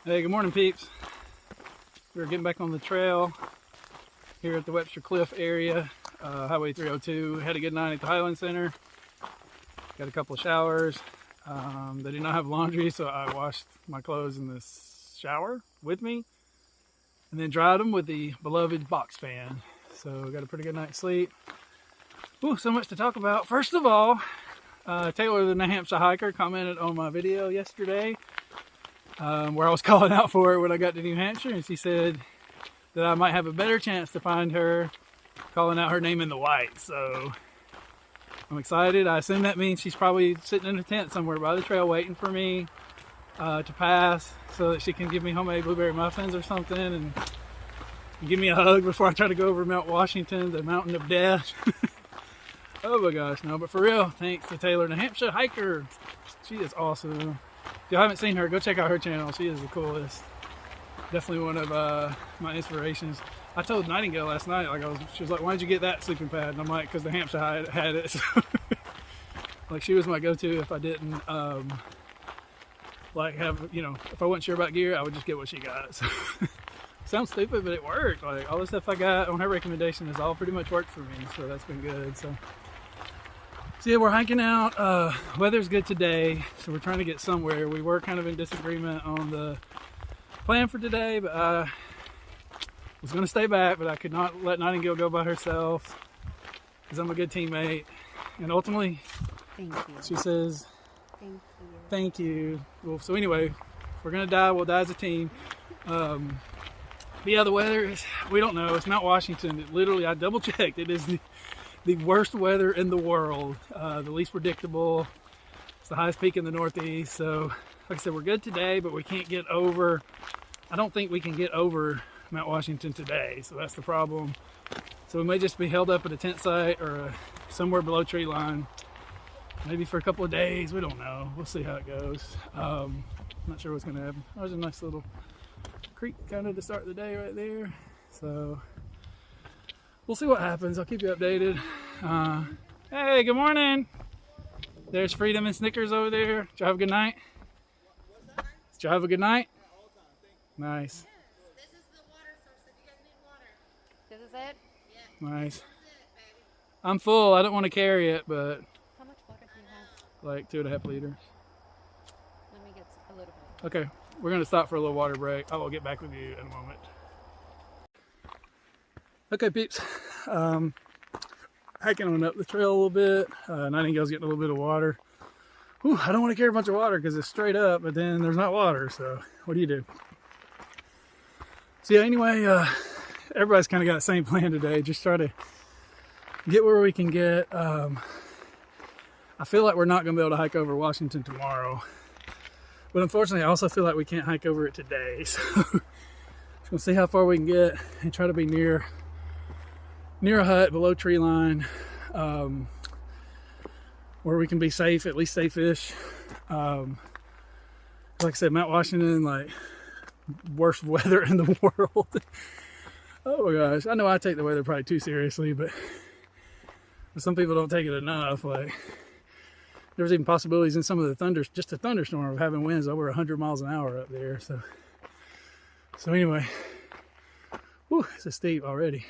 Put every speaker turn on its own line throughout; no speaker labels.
Hey, good morning, peeps. We're getting back on the trail here at the Webster Cliff area, Highway 302. Had a good night at the Highland Center. Got a couple of showers. They did not have laundry, so I washed my clothes in the shower with me and then dried them with the beloved box fan. So got a pretty good night's sleep. Ooh, so much to talk about. First of all, Taylor the New Hampshire hiker commented on my video yesterday where I was calling out for her when I got to New Hampshire, and she said that I might have a better chance to find her calling out her name in the white. So I'm excited. I assume that means she's probably sitting in a tent somewhere by the trail waiting for me to pass so that she can give me homemade blueberry muffins or something and give me a hug before I try to go over Mount Washington, the mountain of death. Oh my gosh, no, but for real, thanks to Taylor, New Hampshire hiker. She is awesome. If you haven't seen her, go check out her channel. She is the coolest. Definitely one of my inspirations. I told Nightingale last night, she was like, "Why did you get that sleeping pad?" And I'm like, "Because the Hampshire had it." So, like, she was my go-to if I didn't if I wasn't sure about gear, I would just get what she got. So, sounds stupid, but it worked. Like, all the stuff I got on her recommendation has all pretty much worked for me, so that's been good. So yeah, we're hiking out. Weather's good today, so we're trying to get somewhere. We were kind of in disagreement on the plan for today, but I was going to stay back, but I could not let Nightingale go by herself because I'm a good teammate. And ultimately,
thank you.
She says,
"Thank you."
Thank you. Well, so anyway, if we're going to die, we'll die as a team. But yeah, the weather is, we don't know. It's Mount Washington. I double checked. It is the worst weather in the world, the least predictable. It's the highest peak in the Northeast. So like I said, we're good today, but we can't get over, I don't think we can get over Mount Washington today. So that's the problem. So we may just be held up at a tent site or somewhere below tree line, maybe for a couple of days. We don't know. We'll see how it goes. I'm not sure what's going to happen. There's a nice little creek kind of to start the day right there. So we'll see what happens. I'll keep you updated. Hey, good morning. There's Freedom and Snickers over there. Did you have a good night? Did you have a good night? Nice.
This is the water source if you guys need water.
This is it?
Yeah.
Nice.
This is it, baby.
I'm full. I don't want to carry it, but
How much water do you have?
like 2.5 liters.
Let me get a little bit.
Okay, we're going to stop for a little water break. I will get back with you in a moment. Okay, peeps. Hiking on up the trail a little bit. Nightingale's getting a little bit of water. Whew, I don't want to carry a bunch of water because it's straight up, but then there's not water, so what do you do? So yeah, anyway, everybody's kind of got the same plan today. Just try to get where we can get. I feel like we're not going to be able to hike over Washington tomorrow. But unfortunately, I also feel like we can't hike over it today. So just gonna see how far we can get and try to be near a hut below tree line, where we can be safe, at least safe-ish. Like I said, Mount Washington, like, worst weather in the world. Oh my gosh, I know I take the weather probably too seriously, but some people don't take it enough. Like, there's even possibilities in some of the just a thunderstorm of having winds over 100 miles an hour up there. So anyway, whew, it's a steep already.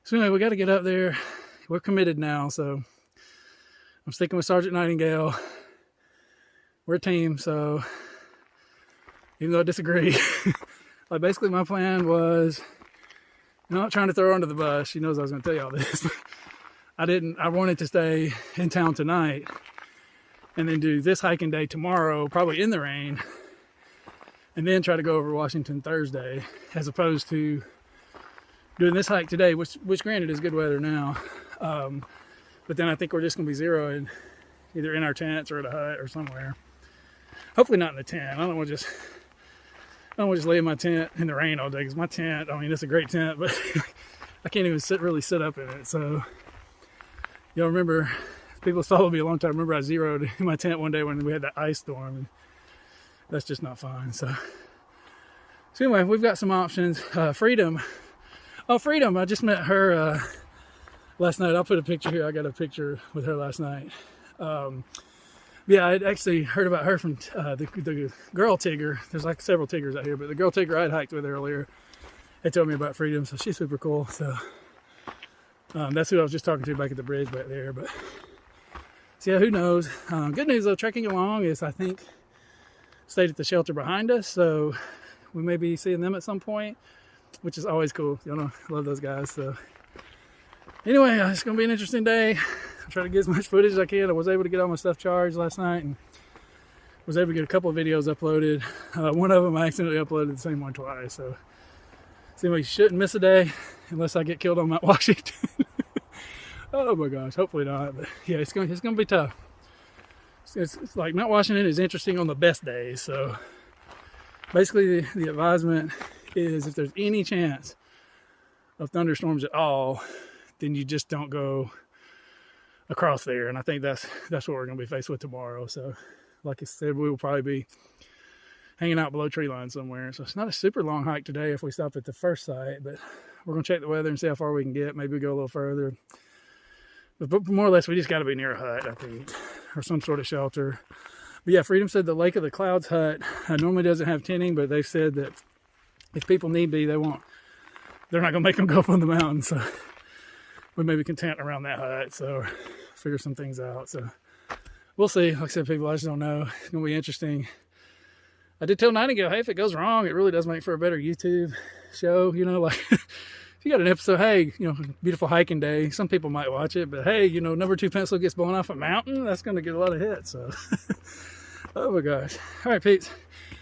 So anyway, we got to get up there. We're committed now, so I'm sticking with Sergeant Nightingale. We're a team, so even though I disagree, like, basically my plan was, I'm not trying to throw her under the bus. She knows I was going to tell you all this. I wanted to stay in town tonight and then do this hiking day tomorrow, probably in the rain, and then try to go over Washington Thursday, as opposed to doing this hike today, which granted is good weather now. But then I think we're just going to be zeroing either in our tents or at a hut or somewhere. Hopefully not in the tent. I don't want to just lay in my tent in the rain all day, because my tent, I mean, it's a great tent, but I can't even really sit up in it. So, y'all remember, people followed me a long time. Remember I zeroed in my tent one day when we had that ice storm. And that's just not fun. So anyway, we've got some options. Freedom. Oh, Freedom. I just met her last night. I'll put a picture here. I got a picture with her last night. Yeah, I'd actually heard about her from the girl Tigger. There's like several Tiggers out here, but the girl Tigger I'd hiked with earlier, they told me about Freedom, so she's super cool. So that's who I was just talking to back at the bridge back there. But so yeah, who knows? Good news though, trekking along is I think stayed at the shelter behind us, so we may be seeing them at some point, which is always cool. You know, I love those guys. So anyway, it's gonna be an interesting day. I'll try to get as much footage as I can. I was able to get all my stuff charged last night and was able to get a couple of videos uploaded. One of them I accidentally uploaded the same one twice, so anyway, you shouldn't miss a day unless I get killed on Mount Washington. Oh my gosh, hopefully not. But yeah, it's gonna be tough. It's like Mount Washington is interesting on the best days. So basically the advisement is if there's any chance of thunderstorms at all, then you just don't go across there. And I think that's what we're gonna be faced with tomorrow. So like I said, we will probably be hanging out below tree line somewhere. So it's not a super long hike today if we stop at the first site, but we're gonna check the weather and see how far we can get. Maybe go a little further. But more or less, we just got to be near a hut, I think, or some sort of shelter. But yeah, Freedom said the Lake of the Clouds hut normally doesn't have tinting, but they've said that if people need be, they're not going to make them go up on the mountain. So we may be content around that hut. So figure some things out. So we'll see. Like I said, people, I just don't know. It's going to be interesting. I did tell Nightingale, hey, if it goes wrong, it really does make for a better YouTube show. You know, like if you got an episode, hey, you know, beautiful hiking day, some people might watch it, but hey, you know, number 2 pencil gets blown off a mountain, that's going to get a lot of hits. So, oh my gosh. All right, Pete,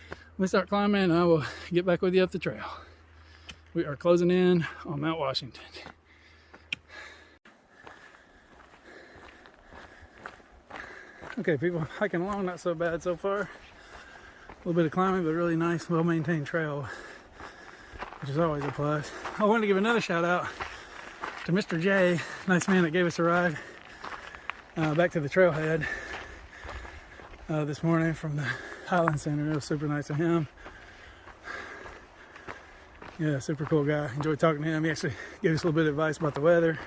let me start climbing and I will get back with you up the trail. We are closing in on Mount Washington. Okay, people, hiking along, not so bad so far. A little bit of climbing, but really nice, well-maintained trail, which is always a plus. I wanted to give another shout out to Mr. J, nice man that gave us a ride back to the trailhead this morning from the Highland Center. It was super nice of him. Yeah, super cool guy. Enjoyed talking to him. He actually gave us a little bit of advice about the weather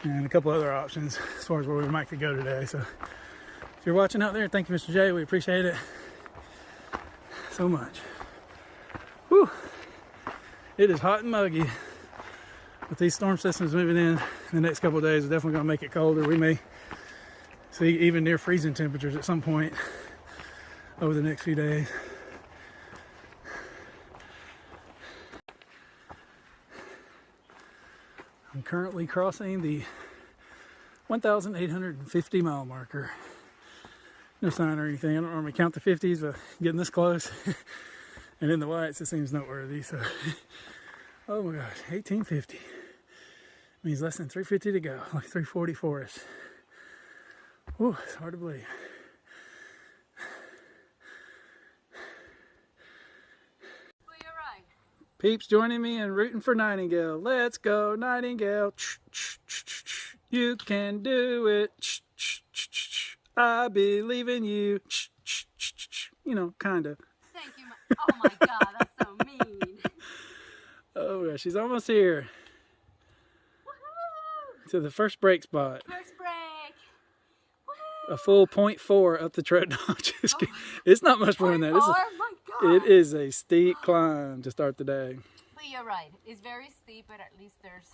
and a couple other options as far as where we might could go today. So if you're watching out there, thank you, Mr. J. We appreciate it so much. Whew. It is hot and muggy. With these storm systems moving in the next couple of days, it's definitely going to make it colder. We may see even near freezing temperatures at some point over the next few days. I'm currently crossing the 1,850 mile marker. No sign or anything. I don't normally count the 50s, but getting this close and in the whites, it seems noteworthy. So, oh my gosh, 1850 means less than 350 to go, like 340 for us. Whew, it's hard to believe.
Well, you're right.
Peeps joining me and rooting for Nightingale. Let's go, Nightingale. You can do it. I believe in you. You know, kind of.
Thank you. Oh my God, that's so mean.
Oh gosh, she's almost here.
Woohoo!
To the first break spot.
First break.
A full 0.4 up the trail. No, just kidding. It's not much more than that.
Oh my God.
It is a steep climb to start the day.
But you're right. It's very steep, but at least there's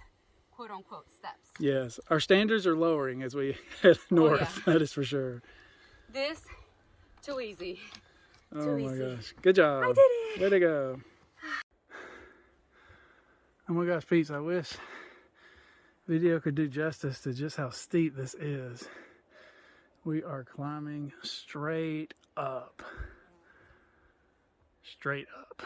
quote unquote steps.
Yes, our standards are lowering as we head north.
Yeah.
That is for sure.
This, too easy.
Oh my gosh. Good job.
I did it.
Way to go. Oh my gosh, Pete, I wish video could do justice to just how steep this is. We are climbing straight up. Straight up.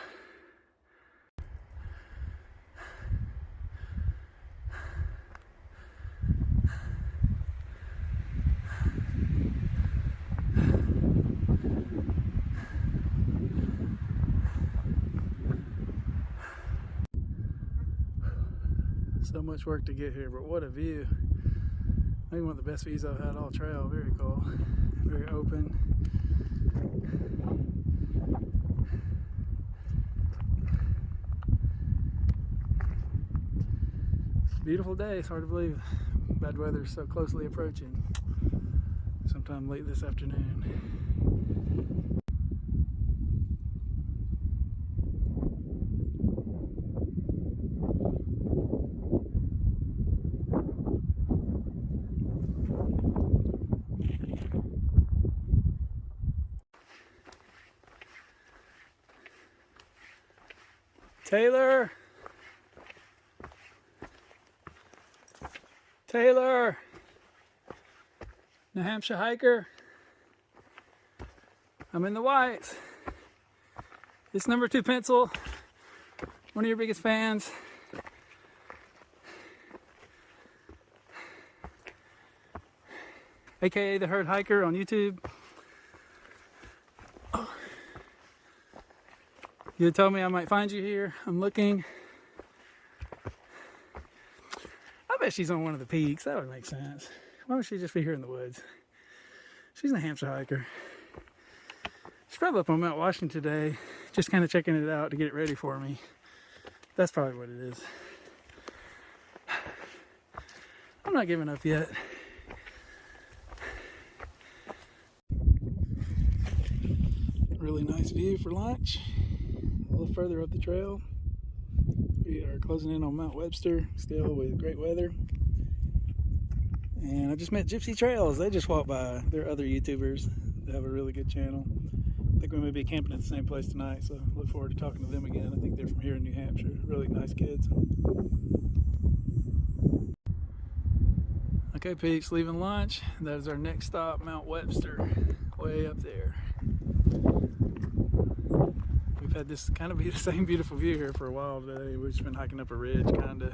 So much work to get here, but what a view. Maybe one of the best views I've had all trail. Very cool. Very open. Beautiful day. It's hard to believe bad weather is so closely approaching. Some sometime late this afternoon. Taylor! Taylor! New Hampshire hiker. I'm in the whites. It's number 2 pencil. One of your biggest fans. AKA the Herd Hiker on YouTube. Oh. You told me I might find you here. I'm looking. I bet she's on one of the peaks. That would make sense. Why would she just be here in the woods? She's a Hampshire hiker. She's probably up on Mount Washington today, just kind of checking it out to get it ready for me. That's probably what it is. I'm not giving up yet. Really nice view for lunch. A little further up the trail. We are closing in on Mount Webster, still with great weather. And I just met Gypsy Trails. They just walked by. They're other YouTubers. They have a really good channel. I think we may be camping at the same place tonight, so look forward to talking to them again. I think they're from here in New Hampshire. Really nice kids. Okay, peeps, leaving lunch. That is our next stop, Mount Webster, way up there. We've had this kind of be the same beautiful view here for a while today. We've just been hiking up a ridge, kind of.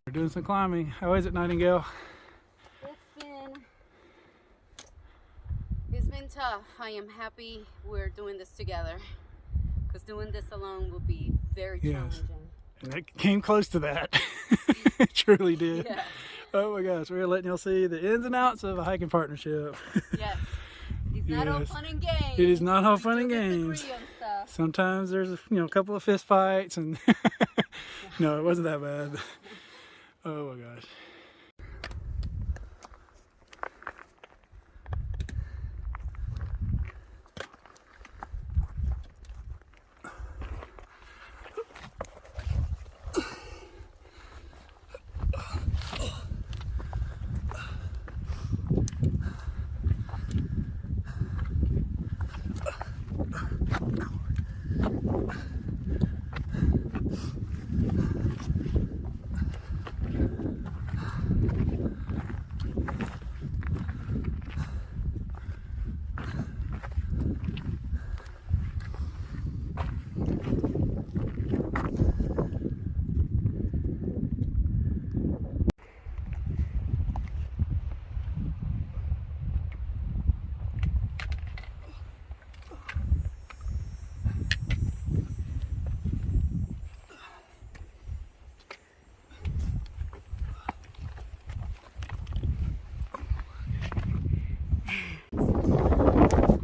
We're doing some climbing. How is it, Nightingale?
It's been tough. I am happy we're doing this together, because doing this alone will be very challenging.
And it came close to that. It truly did.
Yeah.
Oh my gosh, we're letting y'all see the ins and outs of a hiking partnership.
Yes. It's not all fun and games.
It is not all fun and games.
Disagree on stuff.
Sometimes there's a couple of fist fights and no, it wasn't that bad. Oh my gosh.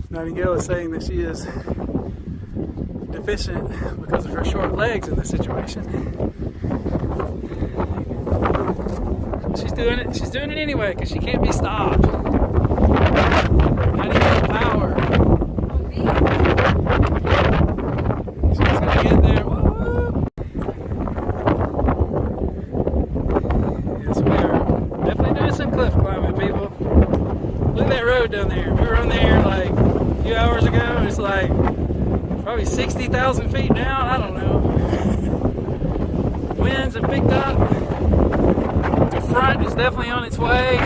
Nightingale is saying that she is deficient because of her short legs in this situation. She's doing it. She's doing it anyway because she can't be stopped. Nightingale power. She's gonna get there. Woo! Yes, we are definitely doing some cliff climbing, people. Look at that road down there. We were on there like a few hours ago. It's like probably 60,000 feet down. I don't know. Winds have picked up. The front is definitely on its way.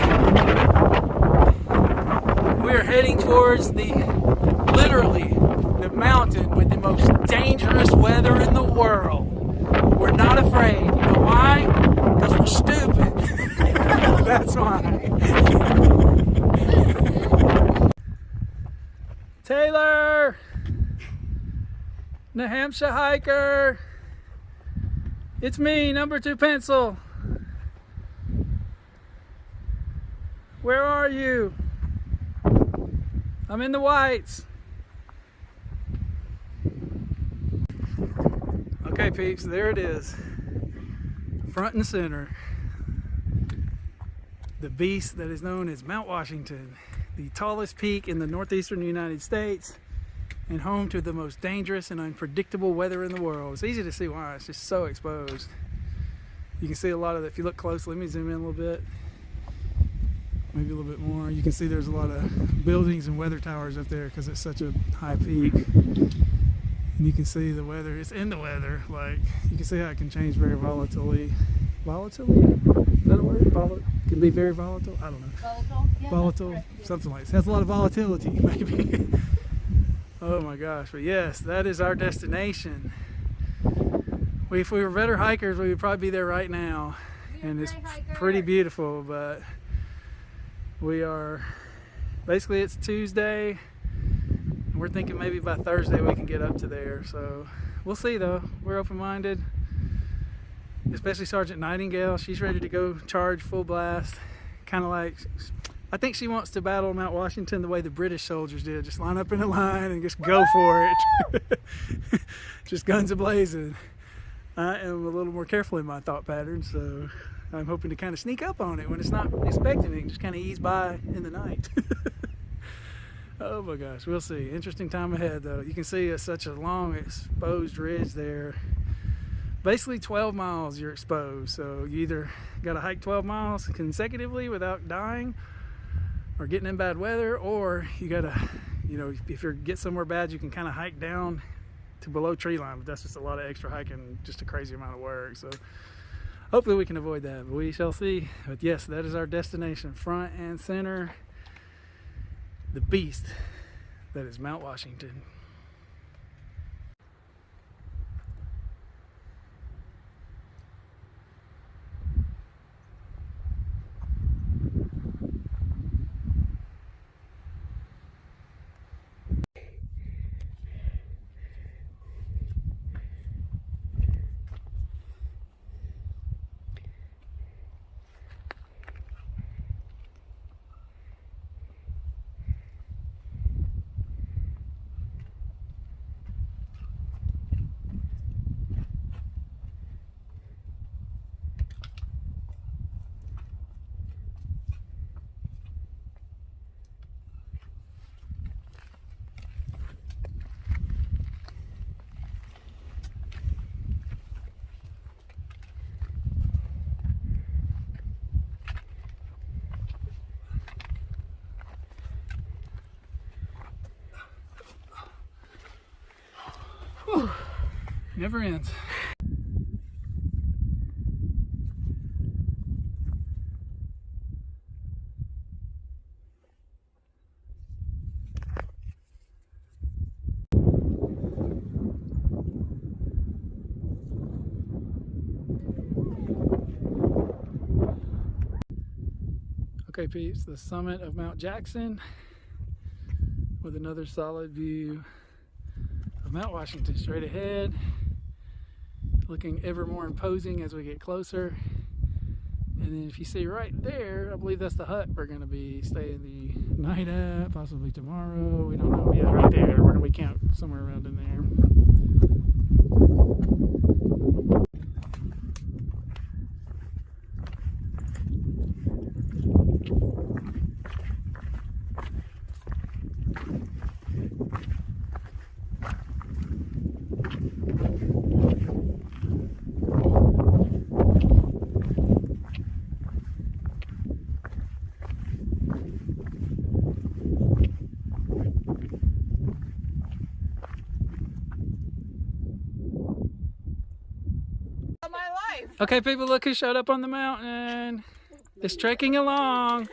We are heading towards literally the mountain with the most dangerous weather in the world. We're not afraid. You know why? Because we're stupid. That's why. Taylor! New Hampshire hiker! It's me, number 2 pencil. Where are you? I'm in the whites. Okay, peeps, there it is. Front and center. the beast that is known as Mount Washington, the tallest peak in the northeastern United States and home to the most dangerous and unpredictable weather in the world. It's easy to see why, it's just so exposed. You can see a lot of it if you look closely. Let me zoom in a little bit, maybe a little bit more. You can see there's a lot of buildings and weather towers up there because it's such a high peak. And you can see the weather, it's in the weather, like you can see how it can change very volatilely. Volatilely? Is that a word? Can be very volatile? I don't know.
Volatile? Yeah,
Volatile,
that's correct.
something like that. It has a lot of volatility, maybe. Oh my gosh, but yes, that is our destination. If we were better hikers, we would probably be there right now. And it's pretty beautiful, but we are, basically it's Tuesday. We're thinking maybe by Thursday we can get up to there. So we'll see though, we're open-minded. Especially Sergeant Nightingale, she's ready to go charge full blast. Kind of like, I think she wants to battle Mount Washington the way the British soldiers did. Just line up in a line and just go for it. Just guns a-blazing. I am a little more careful in my thought pattern, so I'm hoping to kind of sneak up on it when it's not expecting it, just kind of ease by in the night. Oh my gosh, we'll see. Interesting time ahead though. You can see it's such a long exposed ridge there. Basically 12 miles you're exposed, so you either got to hike 12 miles consecutively without dying or getting in bad weather, or you got to, you know, if you get somewhere bad, you can kind of hike down to below tree line, but that's just a lot of extra hiking, just a crazy amount of work. So hopefully we can avoid that, but we shall see. But yes, that is our destination, front and center, the beast that is Mount Washington. Whew. Never ends. Okay peeps, the summit of Mount Jackson with another solid view of Mount Washington straight ahead, looking ever more imposing as we get closer. And then if you see right there, I believe that's the hut we're going to be staying the night at, possibly tomorrow, we don't know. Yeah, right there, we're going to be camped somewhere around in there. Okay people, look who showed up on the mountain. It's trekking along.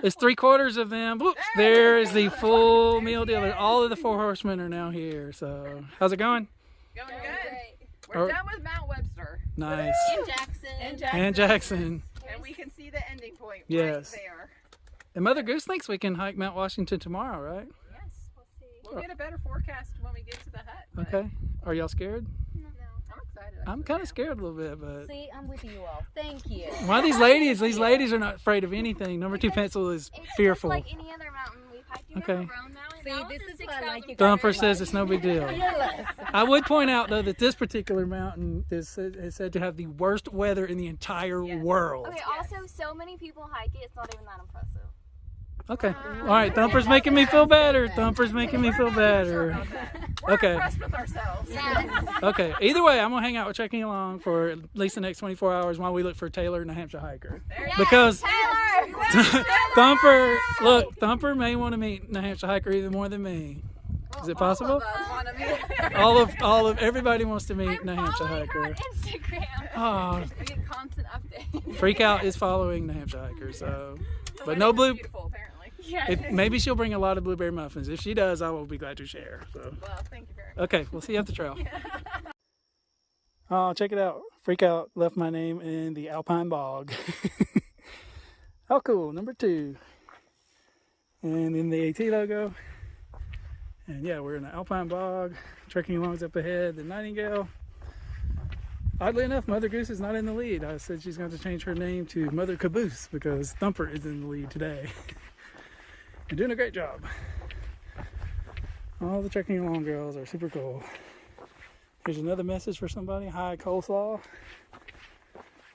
It's 3/4 of them. Whoops, there is the full meal dealer. All of the 4 horsemen are now here. So how's it going?
Going good. We're done with Mount Webster.
Nice.
And Jackson.
And Jackson.
And we can see the ending point
Yes.
right there.
And Mother Goose thinks we can hike Mount Washington tomorrow, right?
Yes, we'll see.
We'll get a better forecast when we get to the hut. but
Okay. Are y'all scared?
No.
I'm excited.
I'm
actually,
kind
now.
of scared a little bit, but
See, I'm with you all. Thank you.
why these ladies are not afraid of anything. Number 2 pencil is
It's
fearful.
just like any other mountain we've hiked. You
Okay.
know Roan Mountain?
See, this is why I like you guys.
Thumper says it's no big deal. I would point out though that this particular mountain is said to have the worst weather in the entire world.
Okay, also, so many people hike it, it's not even that impressive.
Okay. All right. Thumper's making me feel better. Thumper's making me feel better.
We're
Okay.
impressed with ourselves.
Okay. Either way, I'm gonna hang out with Checking Along for at least the next 24 hours while we look for Taylor, New Hampshire hiker. Because Thumper, look, Thumper may want to meet New Hampshire hiker even more than me. Is it possible? All of everybody wants to meet New Hampshire hiker.
Instagram.
Oh,
We get constant updates.
Freak Out is following New Hampshire hiker, so but no blue.
Beautiful, apparently.
Maybe she'll bring a lot of blueberry muffins. If she does, I will be glad to share. So.
Well, thank you very much.
Okay, we'll see you at the trail. Oh, check it out. Freak Out left my name in the Alpine Bog. How cool, number 2. And then the AT logo. And yeah, we're in the Alpine Bog. Trekking Along's up ahead. The Nightingale. Oddly enough, Mother Goose is not in the lead. I said she's going to change her name to Mother Caboose because Thumper is in the lead today. You're doing a great job. All the Trekking Along girls are super cool. Here's another message for somebody. Hi, coleslaw.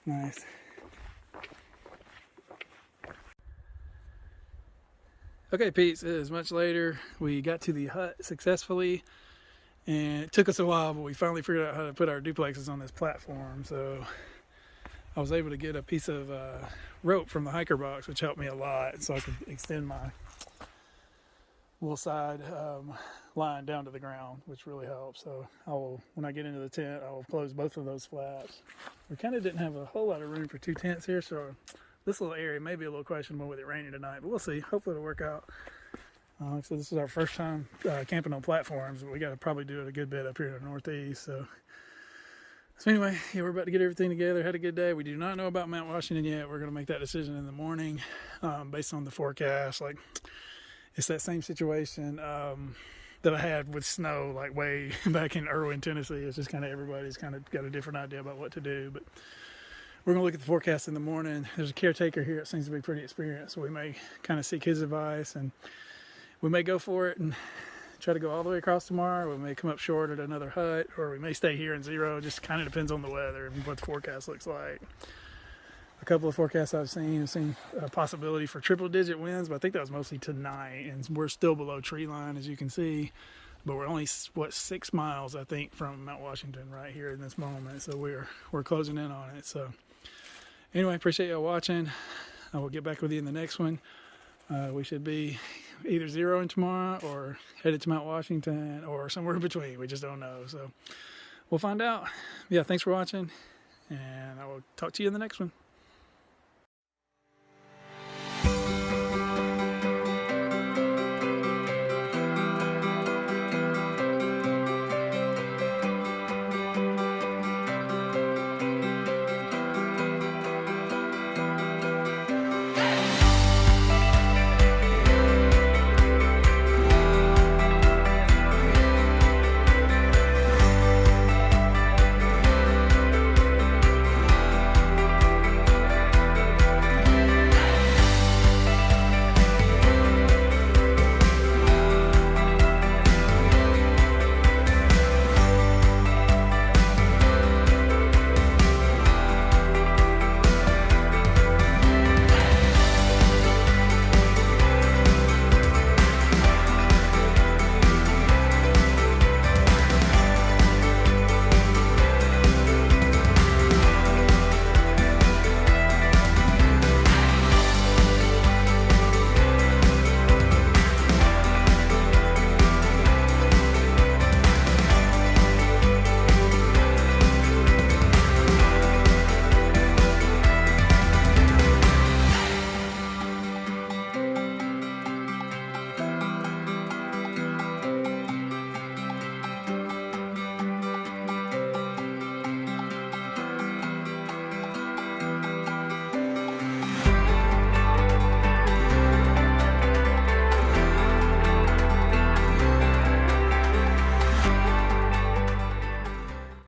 Nice. Okay, Pete, it is much later. We got to the hut successfully, and it took us a while, but we finally figured out how to put our duplexes on this platform. So I was able to get a piece of rope from the hiker box, which helped me a lot, so I could extend my wool side line down to the ground, which really helps. So I will, when I get into the tent, I will close both of those flaps. We kind of didn't have a whole lot of room for 2 tents here, so this little area may be a little questionable with it raining tonight, but we'll see. Hopefully it'll work out. So this is our first time camping on platforms, but we got to probably do it a good bit up here in the Northeast. So anyway, yeah, we're about to get everything together. Had a good day. We do not know about Mount Washington yet. We're going to make that decision in the morning based on the forecast. Like, it's that same situation that I had with snow, like way back in Irwin, Tennessee. It's just kind of everybody's kind of got a different idea about what to do. But we're going to look at the forecast in the morning. There's a caretaker here that seems to be pretty experienced, so we may kind of seek his advice, and we may go for it and try to go all the way across tomorrow. We may come up short at another hut, or we may stay here in 0. Just kind of depends on the weather and what the forecast looks like. A couple of forecasts I've seen a possibility for triple-digit winds, but I think that was mostly tonight, and we're still below tree line, as you can see. But we're only, 6 miles, I think, from Mount Washington right here in this moment, so we're closing in on it. So anyway, appreciate y'all watching. I will get back with you in the next one. We should be either 0ing tomorrow or headed to Mount Washington or somewhere in between. We just don't know, so we'll find out. Yeah, thanks for watching, and I will talk to you in the next one.